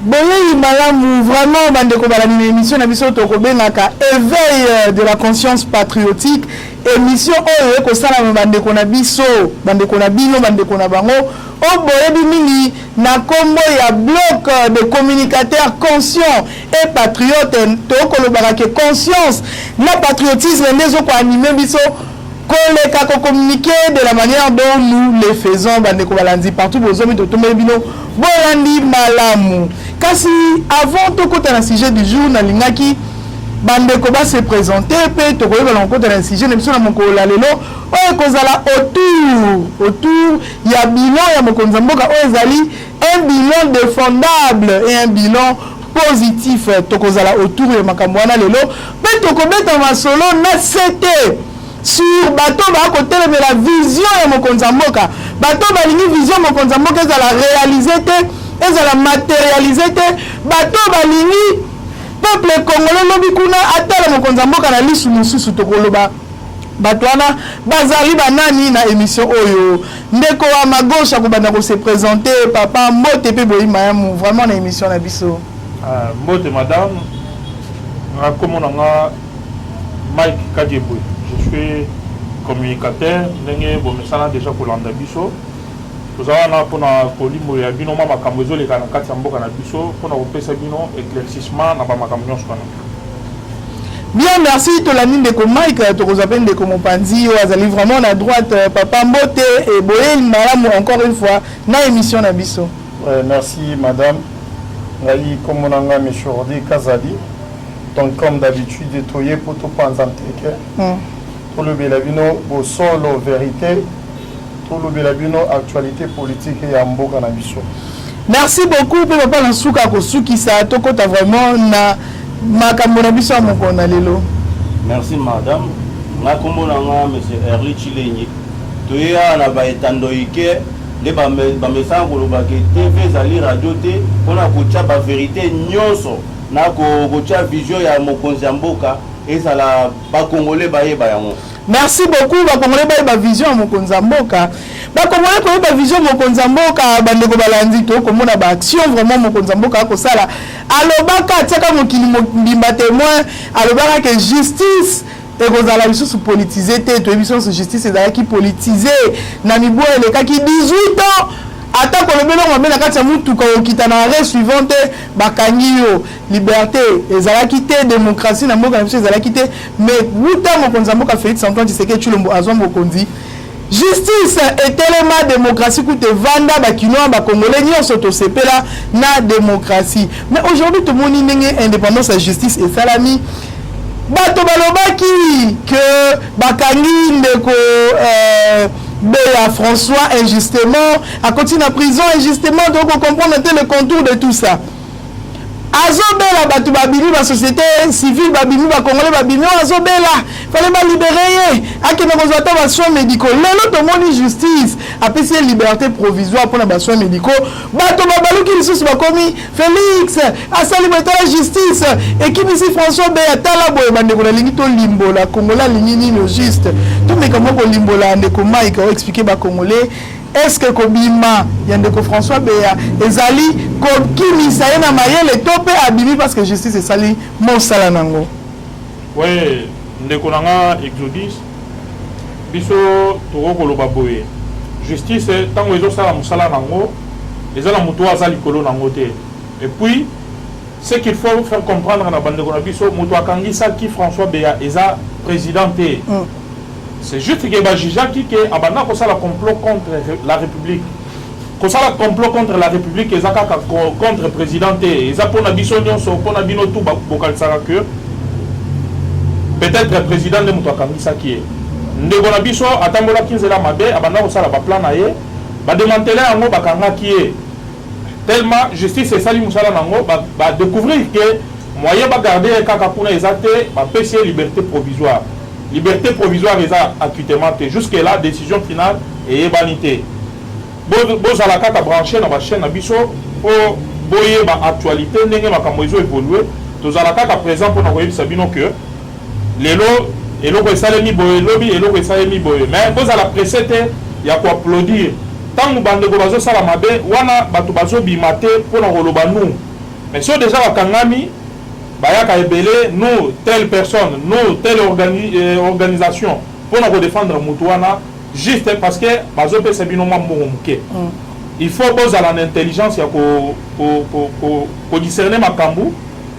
Boye malamu vraiment bandeko balani émission na biso to kobengaka éveil de la conscience patriotique émission oyo ko sala bandeko na biso bandeko na bino bandeko na bango o boye bimini na kombo ya bloc de communicateurs conscients et patriotes to kolobaka ke conscience na patriotisme ndezo ko animer biso koleka ko communiquer de la manière dont nous le faisons bandeko balandi partout bozomi to tombe bino bolandi malamu. Kasi avant to kota na sujet du jour na lingaki bandeko ba se présenter pe to ko ba kota na sujet na biso na moko la lelo oyo kozala autour ya bilan ya mokonza mboka oyo ezali un bilan défendable et un bilan positif to kozala autour ya makambo wana lelo pe to ko beta masolo na sete sur bato ba koteleme la vision ya mokonza mboka bato ba lingi vision mokonza mboka ezala réaliser te ezala matérialiser te bato balingi peuple congolais lobi kuna atala mokonza mboka na lisu mosusu tokoloba bato wana bazali banani na émission oyo ndeko wa magosha kobanda ko se présenter papa mbote pe boyima ya mu vraiment na émission na biso mbote madame rakomona nga Mike Kadjebwe je suis communicateur ndenge bomesana déjà kolanda biso tozala pona kolimo ya bino mama makambo ezoleka na kati ya mboka na biso pona kopesa bino éclaircissement na ba makambo nyonso kana. Bien, merci Tolani Ndeko Mike, Tokozapé Ndeko Mopanzi, Azali vraiment à droite, Papa Mbote et Boé Malamu encore une fois dans l'émission Nabiso. Merci madame. Ngali Komonanga Meshordi Kazadi. Donc comme d'habitude, Toye Poto Panzanteke. Tout le Belabino, Bosolo Vérité. Tout le Belabino actualité politique et Amboka Nabiso. Merci beaucoup, Papa Lansuka Kosuki Sa Tokota vraiment na makambo biso mokona lelo. Merci madame. Na kombo nanga monsieur Erli Chilenyi. Toya na ba etandoike le ba message ko ba ke TV zali radio te pona ko tcha ba vérité nyonso na ko tcha vision ya mokonzi mboka ezala ba congolais ba yeba yango. Merci beaucoup ba congolais ba yeba vision mokonzi mboka. Ba congolais ko yeba vision mokonzi mboka bandeko balandi to komona ba action vraiment mokonzi mboka ko sala. Alobaka tsaka mokili mbimba témoin alobaka que justice et kozala biso politisé te to biso justice ezala ki politisé na mibo eleka ki 18 ans ata kolobelo ngombe na kati ya mutuka okita na arrêt suivante bakangi yo liberté ezala ki te démocratie na mboka na biso ezala ki te mais wuta mokonza mboka Félix Antoine Tshisekedi Tshilombo azwa mokonzi justice et tellement démocratie coûte vanda bakinois ba congolais nyonso to sepela na démocratie mais aujourd'hui tout monde ndenge indépendance la justice et salami bato balobaki que bakangi ndeko Béa François injustement a continué en prison injustement donc on comprend le contour de tout ça azobela bato babimi ba société civile babimi ba congolais babimi azobela fallait ba libérer akena kozata ba soins médicaux lelo to moni justice apesi liberté provisoire pour ba soins médicaux bato babaluki lisusu bakomi Félix asali la justice équipe ici François Béa tala boye bandeko na lingi to limbola congolais lingi nino juste tout mais comment ko limbola ndeko Mike a expliqué ba congolais. Est-ce que Kobima Yandeko François Béa ezali kokimisa na mayele topé abimi parce que justice esali mon salanango. Oui, ndeko nanga Exodus biso toko koloba boye. Justice tango ezo sala musala nango ezala muto azali kolo nango te. Et puis ce qu'il faut faire comprendre na bandeko na biso muto akangisa ki François Béa eza présidenté. C'est juste que les juges qui abandonnent le complot contre la République. Qu'on ça le complot contre la République, ils ont contre le président. Ils ont pour la bisonion, pour la binotou, peut-être le président de Moutouakangisa qui est. Nous avons dit que Atambola 15 la Mabé, abandonnent le plan naïe, va démanteler un mot Bakanga qui est. Tellement justice et Salim Moussala Nango va découvrir que moyen de garder les Kakapuna et Zate, va pécher liberté provisoire. Liberté provisoire est acquittement. Jusqu'à la décision finale est banité. Bon, à la carte à brancher dans ma chaîne à Bisso pour boyer ma actualité, n'est-ce pas comme ils ont évolué. Tous à la carte à présent pour nous Sabino que les lots et l'eau est salé mi boye lobby et l'eau est salé mi boye. Mais bon, à la précédente, il y a quoi applaudir. Tant que bande de bazo salamabé, wana batubazo bimate pour nous rolobanou. mais so déjà bakangami bayaka ebele nous telle personne nous telle organisation pour nous défendre mutu wana juste parce que bazopesa bino mwa mbongo moke. Il faut bozala na intelligence ya ko discerner makambu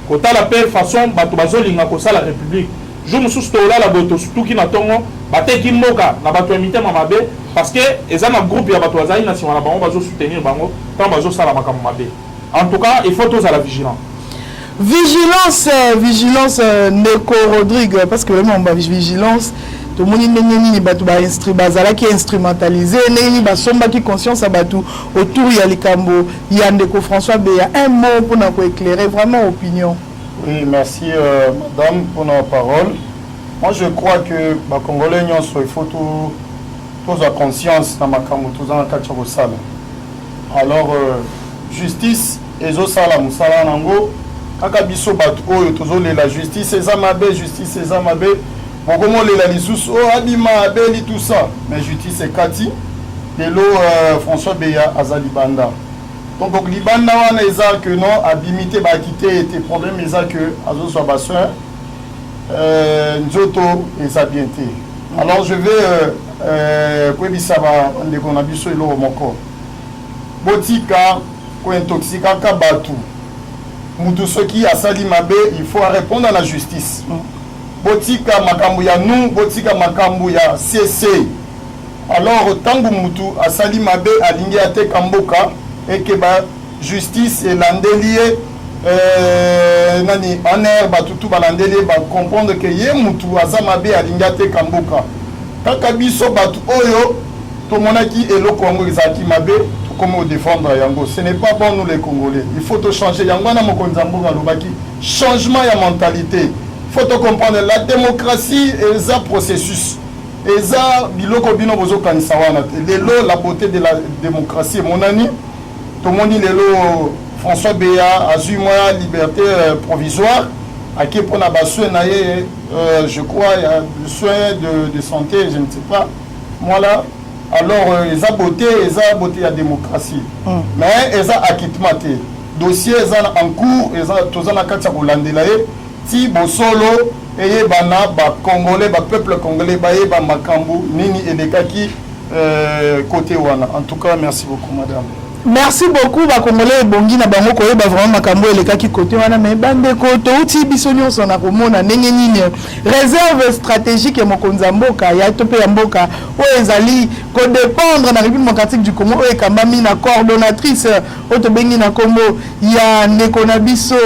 kotala pe façon bato bazolinga kosala république jour mosusu tolala boye tosutuki na ntongo bateki mboka na bato ya mitema mabe parce que eza na groupe ya bato bazali na nsima na bango bazosoutenir bango ntango bazosala makambo mabe. En tout cas il faut tozala vigilant. Vigilance Ndeko Rodrigue, parce que vraiment vigilance tout le monde nini batu ba bazala qui instrumentalisé nini ba somba qui conscience à batu autour ya likambo ya Ndeko François Beya. Un mot pour nous éclairer vraiment opinion. Oui, merci madame pour nos paroles. Moi je crois que les Congolais il faut tous avoir conscience dans makambo tous en kacha sala. Alors justice ezo sala musala nango kaka biso batu oyo tozole la justice ezamabe Bokomo la lisusu o abima abeli tout ça mais justice est kati lelo François Beya azali banda. Donc libanda wana eza que non abimité ba quitter tes problèmes eza que azo so ba soeur nzoto eza bien té. Alors je vais kwebisa ba ndeko na biso elo moko. Botika ko intoxika ka batu. Mutu soki asali mabe il faut répondre à la justice. Botika makambu ya nous, botika makambu ya CC. Alors tangu mutu asali mabe alingi ate kamboka et que ba justice et landelier nani honneur batutu balandelier ba comprendre que ye mutu aza mabe alingi ate kamboka. Kaka biso batu oyo to monaki eloko yango ezaki mabe comment défendre yango. Ce n'est pas bon nous les Congolais. Il faut te changer yango na mokonzi mboka lobaki changement ya mentalité. Il faut comprendre la démocratie est un processus. Et ça, biloko bino bozo kanisa wana. Lelo la beauté de la démocratie. Mon ami, tout le monde dit lelo François Beya a eu moi liberté provisoire. À qui pour na besoin naie, je crois il y a besoin de santé, je ne sais pas. Moi là, alors ils a beauté de la démocratie. Mais ils a acquittement dossier ils en cours, ils a tous en akatsa kolandelaye. Si bosolo eye bana ba congolais ba peuple congolais ba ye ba makambu nini elekaki côté wana. En tout cas merci beaucoup madame. Merci beaucoup ba congolais bongi na bango koyeba vraiment makambu elekaki côté wana mais bande ko to uti biso nyonso na komona ndenge nini réserve stratégique ya mokonzi mboka ya tope ya mboka o ezali ko dépendre na République démocratique du Congo o ekambami na coordonnatrice o to bengi na Congo ya ndeko na biso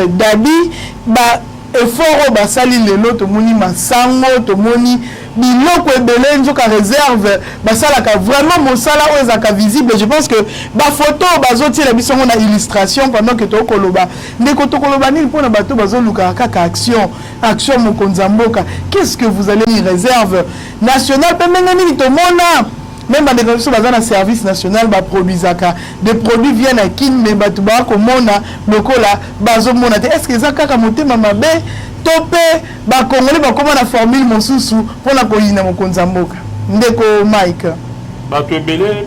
Dabi ba effort basali lelo to moni masango to moni biloko ebele nzoka réserve basalaka vraiment mosala oyo ezaka visible. Je pense que ba photo bazotiela biso na illustration pendant que to koloba ndeko to koloba nini pona bato bazoluka kaka action mokonzi mboka. Qu'est-ce que vous allez y réserve nationale pembenga nini to mona même des gens qui ont un service national produisaka des produits viennent à kin mais batu ba ko mona lokola bazo mona est-ce que ça kaka motema mabe topé ba congolais ba comment la formule mosusu pour la koyina mokonzi mboka ndeko Mike batu ebele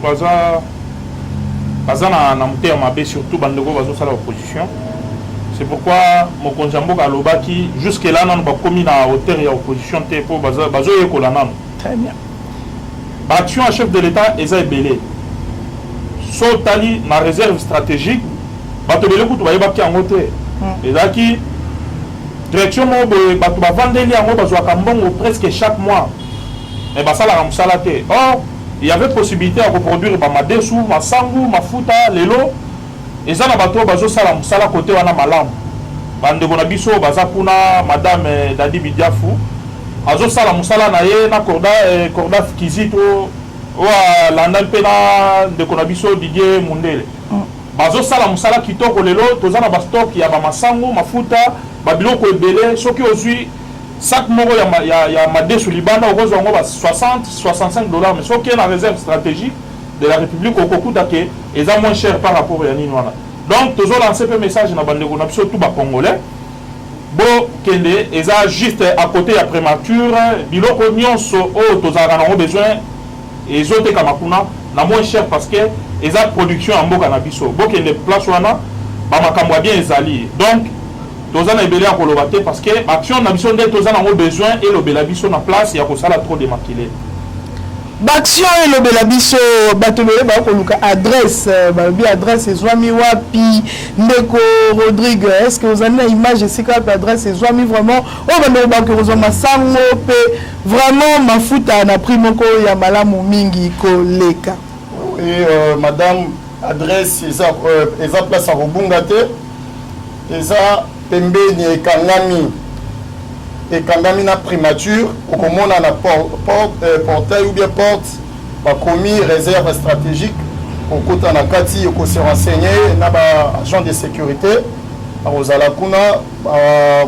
baza na motema mabe surtout bandeko bazo sala opposition. C'est pourquoi mokonzi mboka alobaki jusque là non ba komi na hauteur ya opposition te pour bazo yekola nanu. Très bien. L'action à chef de l'État est belé. Sotali na réserve stratégique, bato belé kutu ba yebaki en hauteur. Et là qui direction mo bato ba vandeli en haut bazwa kambongo presque chaque mois. Et ba sala ramsala te. Or, il y avait possibilité à reproduire ba madesu, masangu, mafuta, lelo. Et ça na bato bazo sala musala côté wana malamu. Bande bona biso baza kuna madame Dadi Bidiafu. Azo sala musala na ye na corda kizito wa landal pena de konabiso Didier Mundele. Bazo sala musala kitoko lelo tozana ba stock ya ba masango mafuta ba biloko ebele soki ozui sac moko ya madesu libanda okozo ngo ba 60-65 $, mais soki na réserve stratégique de la République au kokuta ke eza moins cher par rapport à nini wana. Donc tozo lancer un message na bande konabiso tout ba congolais. Bo kende eza juste à côté ya prémature biloko nyonso o tozala na besoin ezote kamakuna na moins cher parce que eza production en mboka na biso bo kende place wana bamakambo ya bien ezali donc toza na ebele ya koloba te parce que action na biso nde toza nango besoin elobela biso na place ya kosala trop démaquillé Baction elobela biso bato bele bakoluka adresse balobi adresse ezwami wapi ndeko Rodrigue est-ce que vous avez une image esika wapi adresse ezwami vraiment oyo bandeko bakozwa masango mpe vraiment mafuta na prix moko ya malamu mingi koleka et madame adresse eza place à Robunga te eza pembeni ekangami na primature okomona na portail ou bien porte bakomi réserve stratégique okota na kati okose renseigner na agent de sécurité akozala kuna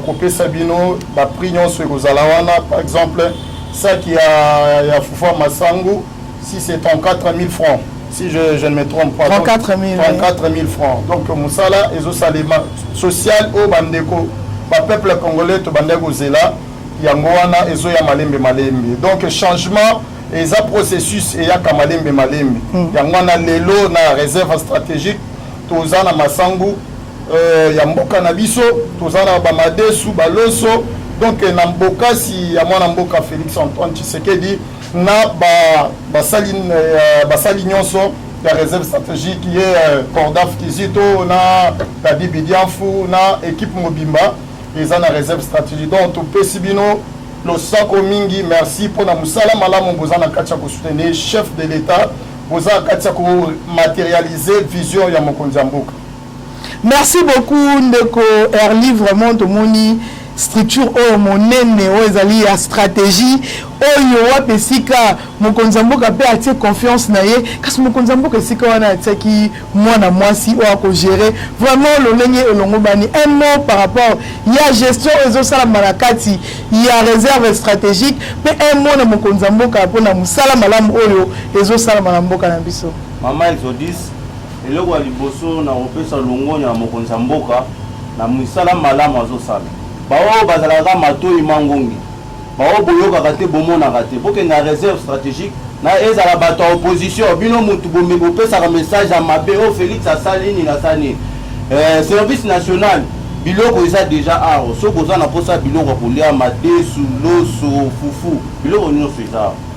kopesa bino baprix nyonso ekozala wana par exemple saki ya fufa masangu si c'est 34 000 francs si je ne me trompe pas 34 000 francs donc mosala ezosalema social o bandeko peuple congolais to bandeko zela yango wana ezo ya malembe donc changement eza processus et ya malembe yango wana lelo na réserve stratégique toza na masangu ya mboka na biso toza na bamadesu baloso donc na mboka si ya mwana mboka Félix Antoine Tshisekedi na basali nyonso la réserve stratégique qui est Cordaf Kizito na Tadi Bidianfu na équipe Mobimba ils ont la réserve stratégique donc tout pesibino le sako mingi merci pour na musala malamu bozana katia ko soutenir chef de l'état bozana katia ko matérialiser vision ya mokonzi mboka. Merci beaucoup ndeko Erli vraiment to moni structure oyo monene oyo ezali ya stratégie oyo wapi esika mokonzi mboka pe atie confiance na ye kasi mokonzi mboka esika wana atiaki mwana mwasi oyo akogere vraiment lolenge elongo bani un mot par rapport ya gestion ezosalama na kati ya réserve stratégique pe un mot na mokonzi mboka mpona mosala malamu oyo ezosalama na mboka na biso. Mama Exodus eloko ya liboso na kopesa longonya ya mokonzi mboka na mosala malamu azosala bao bazalaka matoi mangongi bao boyokaka te bomonaka te poke na réserve stratégique na ezala bato ya opposition bino mutu bopesaka message ya mabe o Félix asali nini nasali service national biloko eza déjà aro soki oza na mposa biloko kolia madesu loso fufu biloko nyonso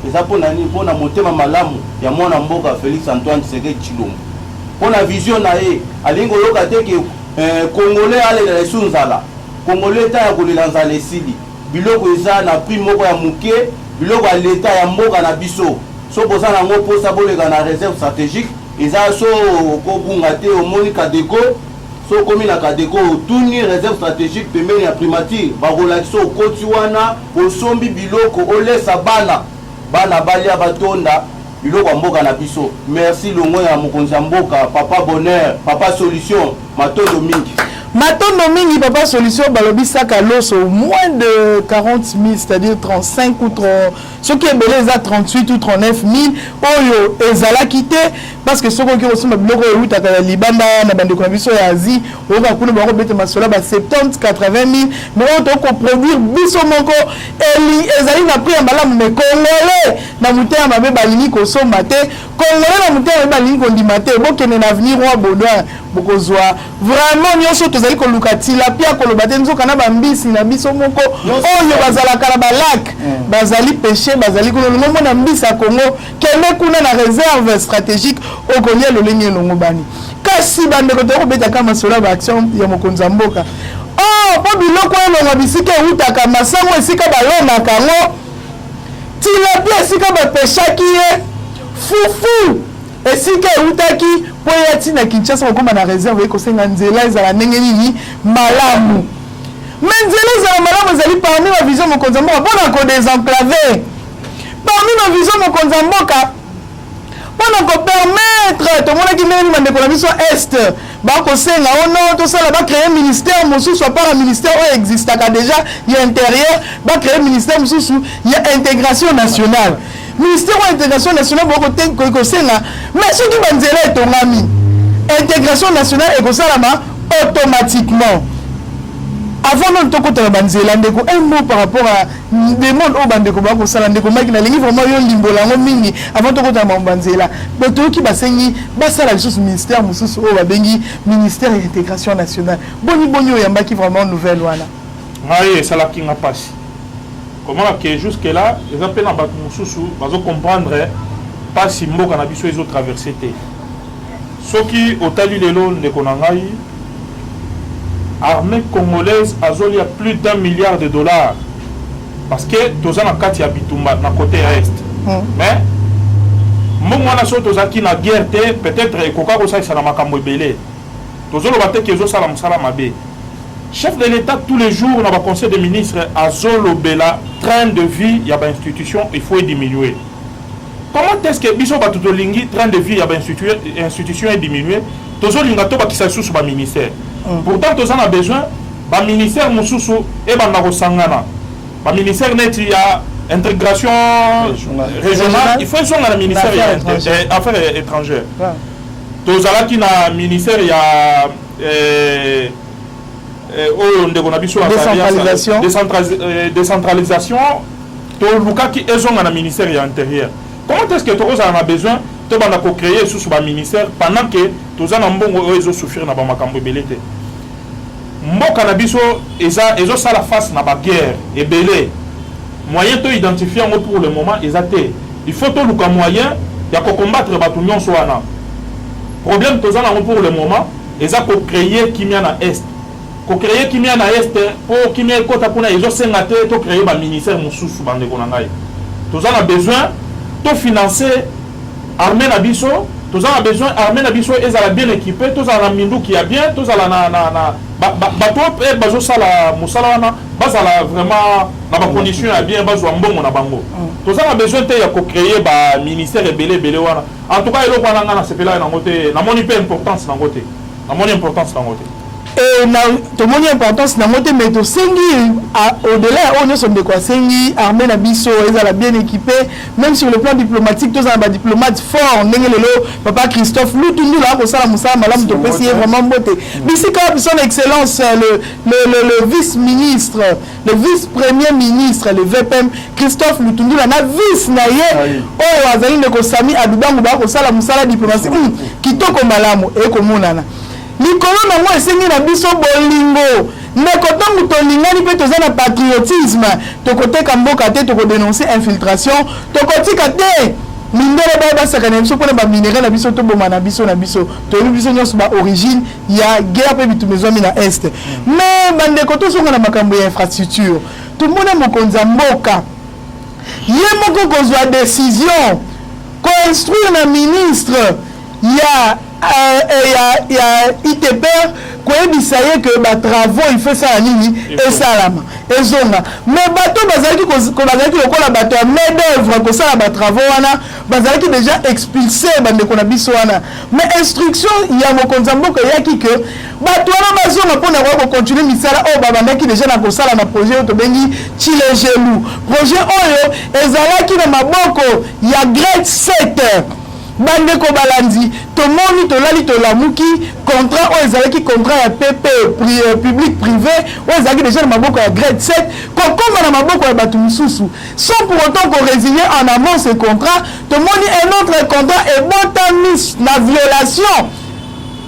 eza mpona nini mpona motema malamu ya mwana mboka Félix Antoine Tshisekedi Tshilombo mpona vision na ye alingi oyoka te ke congolais alela esu nzala congolais ta ya kolela nzala esili biloko eza na prix moko ya moke biloko ya leta ya mboka na biso so boza nango mposa boleka na réserve stratégique eza so kobunga te omoni kadeko so komi na kadeko otuni réserve stratégique pembeni ya primature bakolakisa okoti wana osombi biloko olesa bana balia batonda biloko ya mboka na biso. Merci longo ya mokonzi ya mboka papa bonheur papa solution matondo mingi papa solution balobi saka loso moins de 40 000 c'est-à-dire 35 ou 30 ce qui est belé ça 38 ou 39 000 oyo ezala quitté parce que ce qui aussi ma biloko euta ka libanda na bande ko biso ya Asie oka kuna ba ko bete masola ba 70 80 000 mais on to ko produire biso moko eli ezali na prix mbala me congolais na mutema mabe balini ko somba te congolais na mutema balini ko ndima te bokene na avenir roi Baudouin bokozwa vraiment nyonso tozali ko luka tilapia ko lobate nzoka na bambisi na biso moko oyo bazala kala balak bazali pêcher bazali ko longo na mbisa Congo kene kuna na réserve stratégique okolia lolenge longo bani kasi bande ko to beta kama sola ba action ya mokonzi mboka po biloko elonga bisika utaka masango esika balona kango tilapia esika ba pêchaki ye fufu esika utaki po ya tina Kinshasa okoma na réserve ekosenga nzela ezala ndenge nini malamu mais nzela ezala malamu ezali parmi ma vision mokonzi mboka mpona ko désenclaver parmi ma vision mokonzi mboka mpona ko permettre tomonaki ndenge nini bandeko na biso est bakosenga ono tosala bacréer ministère mosusu apart ministère oyo existaka déjà ya intérieur bacréer ministère mosusu ya intégration nationale ministère de l'intégration nationale bokosenga mais soki banzela etongami intégration nationale ekosalama automatiquement avant non tokota banzela ndeko un mot par rapport à demande au bandeko ba ko sala ndeko maki na lingi vraiment yo limbola ngo mingi avant tokota banzela bato ki basengi basala lisusu ministère mususu o babengi ministère de l'intégration nationale boni oyamba ki vraiment nouvelle wana ngai sala ki nga passe comment que jusque là les appels na bato mususu bazo comprendre pas si mboka na biso ezo traverser te soki otali lelo ndeko na ngai armée congolaise azoli a plus d'1 milliard de dollars parce que toza na kati ya bitumba na côté est mais mbongo wana so tozalaki na guerre te peut-être ekoka kosalisa na makambo ebele tozoloba te ke ezosala mosala mabe chef de l'état tous les jours na baconseil des ministres azolobela train de vie ya bainstitution il faut diminuer. Comment est-ce que biso bato tolingi train de vie ya bainstitution est diminué tozolinga to bakisa lisusu baministère pourtant toza na besoin baministère mosusu ebanda kosangana baministère neti ya intégration régionale il faut ezonga na ministère ya affaires étrangères tozalaki na ministère ya oyo ndeko na biso décentralisation tolukaki ezonga na ministère ya intérieur. Comment est-ce que tu as besoin de créer sous le ministère pendant que tu as besoin souffrir dans le belete? Mboka na biso eza la face na ba guerre et belé. Moyen de identifier pour le moment exacté. Il faut tout le moyen de combattre ba tout nyonso wana. Problème to za pour le moment eza ko créer kimia na est. Ko créer kimia na est pour kimia kota kuna ezo senga te to créer ba ministère mususu bande ko na ngai. Tu as besoin to financer armée na biso, tous a besoin armée na biso ezala bien équipé, tous a la mindu qui a bien, tous a la bato e bazo sala musala wana, bazala vraiment na ba condition ya bien bazo mbongo na bango. Tous a besoin te ya ko créer ba ministère belé wana. En tout cas eloko wana na sepela na ngote, na moni pe importance na ngote. Na moni importance na ngote. Et tout le monde importance na moté mais to sengi au-delà on est de quoi sengi armée na biso ezala bien équipé même sur le plan diplomatique tous un diplomate fort ndenge lelo papa Christophe Lutundu là ko sala musala malam to pesi vraiment beauté bisika son excellence le vice-ministre le vice-premier ministre le VPM Christophe Lutundu là na vice na ye o azali ndeko Sami Adubangu ba ko sala musala diplomatique kitoko malamu e ko monana likolo na moi esengi na biso bolingo ndeko ntango tolingani mpe toza na patriotisme tokoteka mboka te tokodénoncer infiltration tokotika te mindele baye basaka na biso mpona baminere na biso toboma na biso toyebi biso nyonso baorigine ya guerre mpe bitumba ezwami na este mais bandeko tosonga na makambo ya infrastructure tomona mokonzi ya mboka ye moko kozwa décision koinstruire na ministre ya ITP koyebisa ye que ba travaux il fait ça nini esalama ezonga mais bato bazalaki lokola bato ya main d'œuvre kosala ba travaux wana bazalaki déjà expulsé bandeko na biso wana mais instruction ya mokonzi ya mboka eyaki que bato wana bazonga mpona koya kocontinue misala oyo babandaki déjà na kosala na projet oyo tobengi Chilejelu projet oyo ezalaki na maboko ya grade 7 bandeko balandi tomoni tolali tolamuki contrat oyo ezalaki contrat ya PP public privé oyo ezalaki déjà na maboko ya grade 7 kokoma na maboko ya bato mosusu sans pour autant qu'on résigner en amont ce contrat tomoni un autre contrat ebotami na violation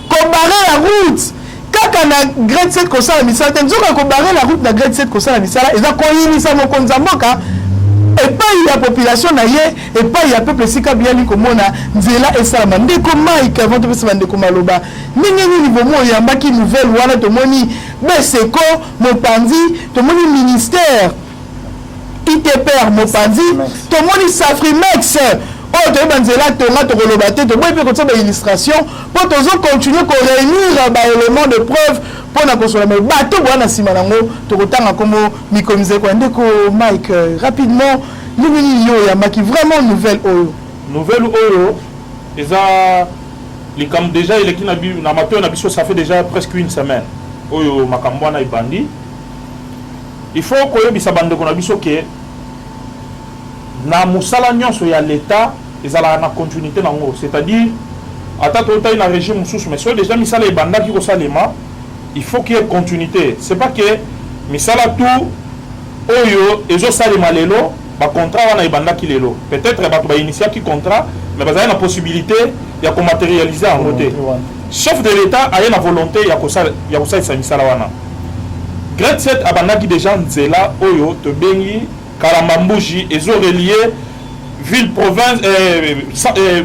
kobarre la route kaka na grade 7 kosala misala te nzoka kobarre la route na grade 7 kosala misala eza koyinisa mokonzi ya mboka epai ya population na ye epai ya peuple esika biali komona nzela esalama ndeko Mike avant topesa bandeko maloba ndenge nini bomo oyambaki nouvelle wana tomoni beseko mopanzi tomoni ministère ITPR mopanzi tomoni Safrimex oyo toyeba nzela tonga tokoloba te toboyi mpe kotia baillustration mpo tozocontinue koréunir baélément de preuve mpona kosola me bato boya na nsima nango tokotanga nkombo mikomizeko ya ndeko Mike rapidement ndenge nini yo oyambaki vraiment nouvelle oyo eza likambo déjà eleki na matoi na biso ça fait déjà presque une semaine oyo makambo wana ebandi il faut koyebisa bandeko na biso ke na mosala nyonso ya l'état ezalaka na continuité nango c'est-à-dire ata totai na régime mosusu mais soki déjà misala ebandaki kosalema il faut qu'il y ait continuité c'est pas que misala tout oyo ezosalema lelo bacontrat wana ebandaki lelo peut-être bato bainitiaki contrat mais bazali na possibilité ya komaterialize yango te chef de l'état aye na volonté ya kosalisa misala wana grade 7 abandaki déjà nzela oyo tobengi kalambambuji ezorelie ville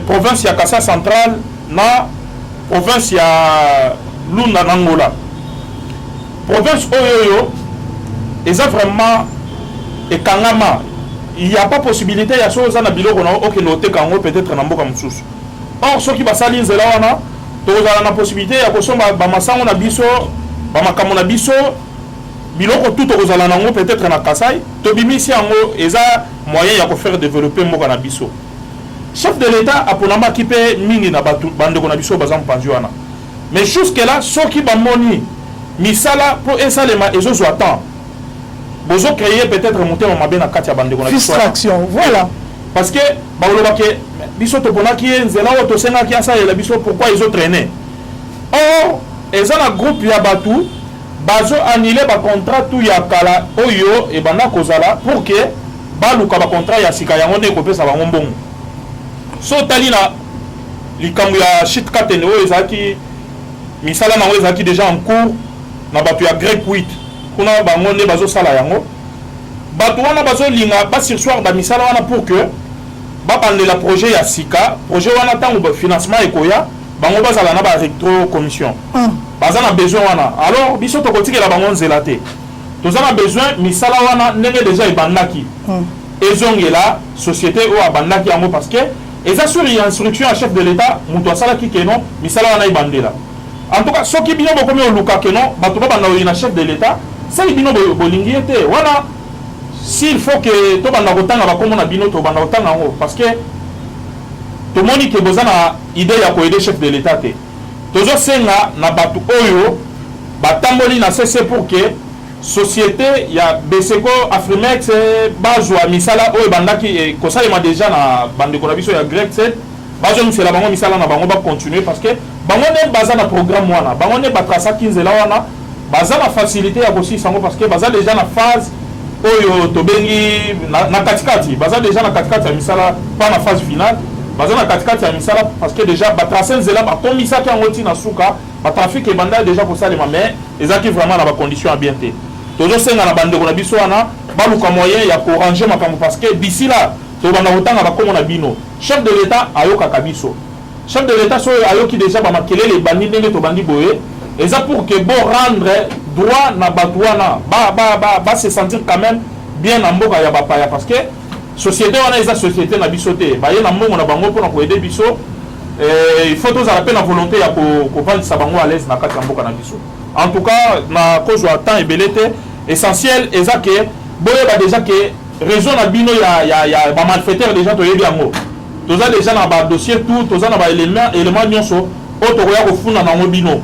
province ya Kasa centrale na province ya Lunda na Ngola province oyo eza vraiment ekangama il n'y a pas possibilité ya so za na biloko na okende oteka yango peut-être na mboka mosusu or soki basali nzela wana tozala na possibilité ya kosomba bamasango na biso bamakambo na biso biloko tout tokozala nango peut-être na Kasai tobimisi yango eza moyen ya kofaire développer mboka na biso chef de l'état aponamaki mpe mingi na bandeko na biso baza mopanzi wana mais jusque là soki bamoni misala po esalema ezozwa temps bozo créer peut-être motema mabe na kati ya bandeko na biso distraction voilà parce que balobaki biso toponaki nzela oyo tosengaki asalela biso pourquoi ezotraîner or eza na groupe ya batu bazo annuler ba contrat tout ya kala oyo ebanda kozala pour que baluka ba contrat ya sika yango ne kopesa bango mbongo so tali na likambo ya shit katene oyo ezaki misala nango ezaki déjà en cours na batu ya grec 8 kuna bango ne bazo sala yango batu wana bazo linga ba sursoir ba misala wana pour que ba bandela projet ya sika projet wana tango financement ekoya bango bazala na ba recto commission baza na besoin wana alors biso tokotikela bango nzela te toza na besoin misala wana ndenge déjà ebandaki ezongela société oyo abandaki yango parce que eza sur ya instruction ya chef de l'état moto asalaki keno misala wana ebandela en tout cas soki bino bokomi oluka keno bato babanda oyo na chef de l'état sali bino bolingi ye te wana s'il faut que tobanda kotanga bakombo na bino tobanda kotanga yango parce que tomoni ke boza na idée ya koyede chef de l'état te tozosenga na bato oyo batamboli na cc pour que société ya Beseko Afrimex bazwa misala oyo bandaki kosalema déjà na bandeko na biso ya grec 7 bazo misala bango misala na bango ba continuer parce que bango ne baza na programme wana bango ne batrasa 15 la wana baza na facilité ya kosi sango parce que baza déjà na phase oyo tobengi na katikati baza déjà na katikati ya misala pas na phase finale baza na katikati ya misala parce que déjà batrasa nzela batomisaki yango ntina suka batrafic ebanda déjà kosalema mais ezaki vraiment na bacondition ya bien te tozosenga na bandeko na biso wana baluka moyen ya koranger makambo parce que d'ici là tobanda kotanga bakombo na bino chef de l'état ayokaka biso chef de l'état so ayoki déjà bamakelele ebandi ndenge tobandi boye eza pour que bo rendre droit na bato wana ba se sentir quand même bien na mboka ya bapaya parce que société wana eza société na biso te baye na mbongo na bango mpona koyede biso il faut tozala mpe na volonté ya kovandisa bango à l'aise na kati ya mboka na biso en tout cas na kozwa temps ebele te essentiel eza ke boyeba déjà ke raison na bino ya bamalfaiteur déjà toyebi yango toza déjà na badossier tout toza na baélément nyonso oyo tokoya kofunda nango bino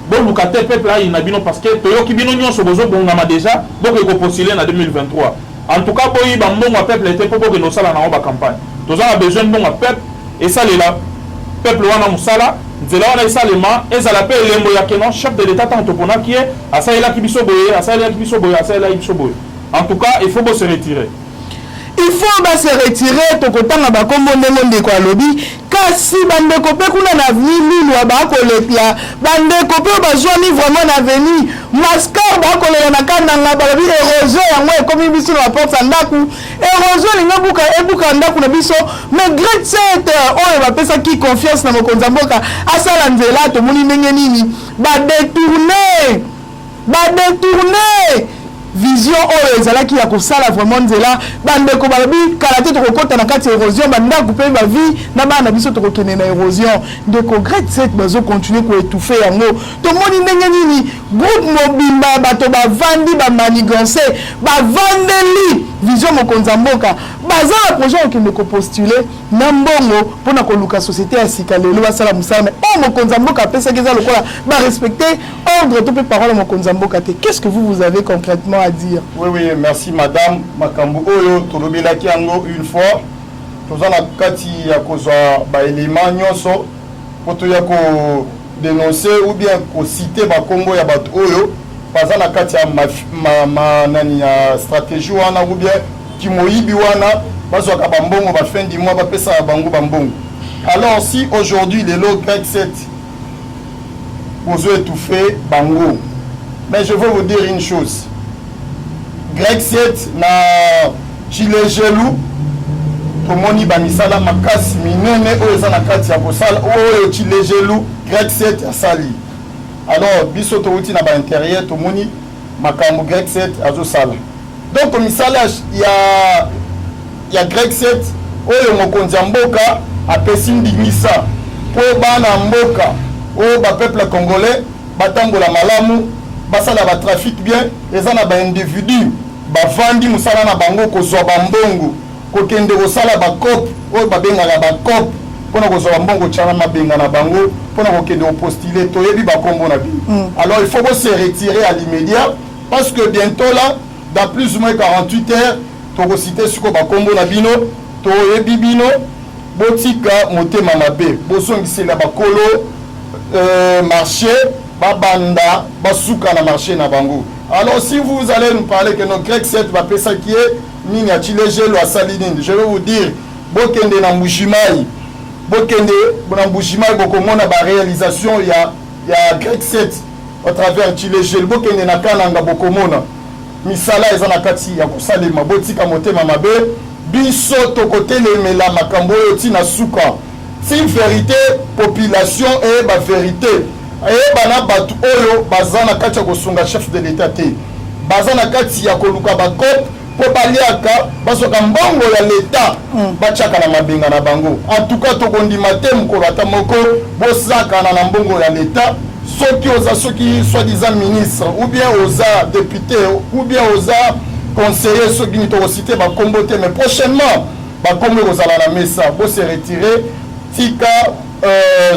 boluka te peuple ayi na bino parce que toyoki bino nyonso bozobongama déjà bokoki kopostule na 2023 en tout cas boyiba mbongo ya peuple te mpo bokende osala nango bacampagne toza na besoin mbongo ya peuple esalela peuple wana mosala nzela wana esalema ezala mpe elembo ya keno chef de l'état ntango toponaki ye asalelaki biso boye asalelaki biso boye asalelaki biso boye en tout cas il faut se retirer il faut se retirer tokotanga bakombo ndenge ndeko alobi kasi bandeko mpe kuna na avenir lulwa bakolepia bandeko mpe bazwami vraiment na avenir mascar bakolela na kandanga balobi érosion yango ekomi biso na porte ya ndako érosion elinga ebuka ndako na biso mais grade 7 oyo bapesaki confiance na mokonzi ya mboka asala nzela tomoni ndenge nini badetourne vision oyo ezalaki ya kosala vraiment nzela bandeko balobi kala te tokokota na kati ya érosion bandako mpe bavie na bana na biso tokokende na érosion ndeko grade 7 bazokontinue koétouffe yango tomoni ndenge nini groupe mobimba bato bavandi bamanigance bavandeli vision mokonzi ya mboka baza na projet okende kopostule na mbongo mpona koluka société ya sika lelo basala mosala mais oyo mokonzi ya mboka apesaki eza lokola barespecte ordre to mpe parole ya mokonzi ya mboka te. Qu'est-ce que vous avez concrètement à dire? Oui, merci madame. Makambo oyo tolobelaki yango une fois toza na kati ya kozwa baélément nyonso po toya ko dénoncer ou bien ko citer bakombo ya bato oyo baza na kati ya nani ya stratégie wana ou bien kimoyibi wana bazwaka bambongo ba fin du mois bapesa bango bambongo. Alors si aujourd'hui les lots Greg 7 vous ont étouffé bango, mais je veux vous dire une chose. Greg 7 na Chile Gelou tomoni bamisala makasi minene oyo eza na kati ya kosala oyo Chile Gelou Greg 7 asali. Alors biso touti na ba intérieur tomoni makambo Greg 7 azosala. Donc misala ya Greg 7 oyo mokonzi ya mboka apesi ndimisa po bana mboka oyo ba peuple congolais batambola malamu basala ba trafic bien eza na ba individu bavandi musala na bango kozwa bambongo kokende kosala bakop oyo babengaka bakop mpona kozwa bambongo tiana mabenga na bango mpona kokende kopostule toyebi bakombo na bino. Alors il faut se retirer à l'immédiat parce que bientôt là dans plus ou moins 48 heures tokosite siko bakombo na bino toyebi bino botika motema mabe bozongisela bakolo marché babanda basuka na marché na bango. Alors si vous allez nous parler que nos Greg 7 va pesa qui est nini ya Chile Gelou asali nini, je vais vous dire bokende na Mbujimayi bokende na Mbujimayi bokomona ba réalisation ya Greg 7 à travers Chile Gelou bokende na Kananga bokomona misala eza na kati ya kosalema botika motema mabe biso tokotelemela makambo oyo tina suka. Si vérité population et ba vérité et bana batu oyo bazana kati ya kosunga chef de l'état te bazana kati ya koluka bakop po baliaka basoka mbongo ya l'état bachaka na mabenga na bango. En tout cas tokondima te mokolo ata moko bosakana na mbongo ya l'état soki oza soki soi-disant ministre ou bien oza député ou bien oza conseiller soki ni tokosite bakombo te mais prochainement bakombo kozala na mesa bo se retirer tika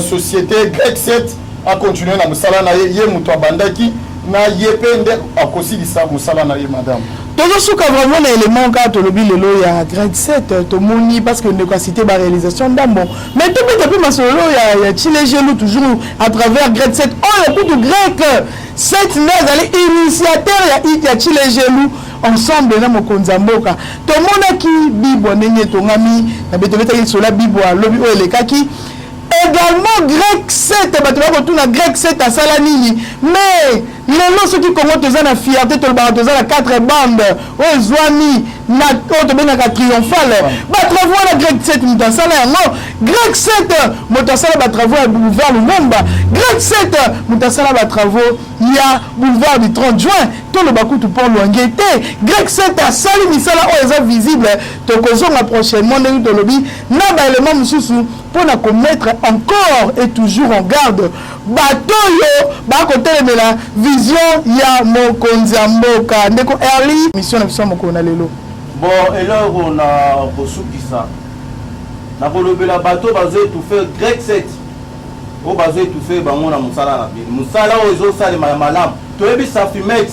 société Greg 7 a continué na musala na ye muto abandaki na yepende akosilisa musala na ye madame. Toujours souka vraiment l'élément quand to lobi lelo ya Greg 7 to moni parce que ne cité ba réalisation d'ambo mais tout depuis ma solo ya Chile Gelou toujours à travers Greg 7 oh le coup de Greg 7 n'est allé initiateur ya Chile Gelou ensemble na mokonza mboka to mona ki bibo nenge to ngami na betobeta ki sola bibo lobi o elekaki également Greg 7 bateba ko tuna Greg 7 asala nini mais lelo soki Congo toza na fierté to ba toza na 4 bandes o zwami na to benaka triomphale ba travaux na Greg 7 mutasala yango Greg 7 mutasala ba travaux ya boulevard Lumumba Greg 7 mutasala ba travaux ya boulevard du 30 juin to le bakutu pour Luangete Greg 7 asali misala o eza visible to kozonga prochainement ndenge to lobi na ba élément mususu pour na commettre encore et toujours en garde batoyo ba kotelemela vision ya mokonzi mboka ndeko early mission na biso moko na lelo bon eloko na kosukisa na kolobela bato bazo étouffer Greg 7 o bazo étouffer bango na musala na bino musala o ezosalema ya malamu toyebi Safimex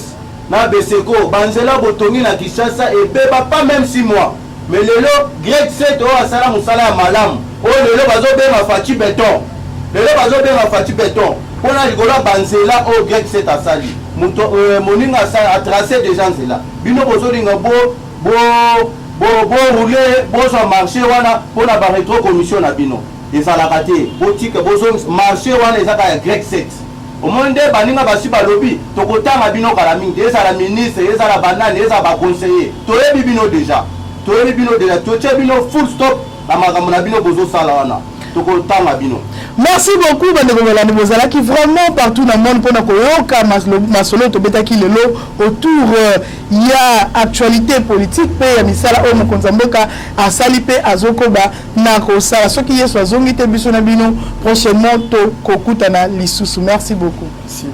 na Beseko banzela botongi na Kinshasa ebeba pas même 6 mois mais lelo Greg 7 o asala musala ya malamu o lelo bazo benga Fati Beton lelo bazo benga Fati Beton pona likola banzela o Greg 7 asali muto moninga a tracé déjà nzela bino bozolinga bo rouler bozo marché wana pona ba rétro commission na bino ezalaka te botika bozo marché wana ezaka ya Greg 7 au monde baninga basi balobi tokotanga bino kala mingi ezala ministre ezala banane ezala ba conseiller toyebi bino déjà toche bino full stop na makambo na bino bozo sala wana tokotanga bino. Merci beaucoup bandeko balandi bozalaki vraiment partout dans le monde pour koyoka masolo tobetaki lelo autour ya actualité politique pe ya misala o mokonza mboka asali pe azokoba na kosala soki yeso azongi te biso na bino prochainement to kokutana lisusu. Merci beaucoup. Merci.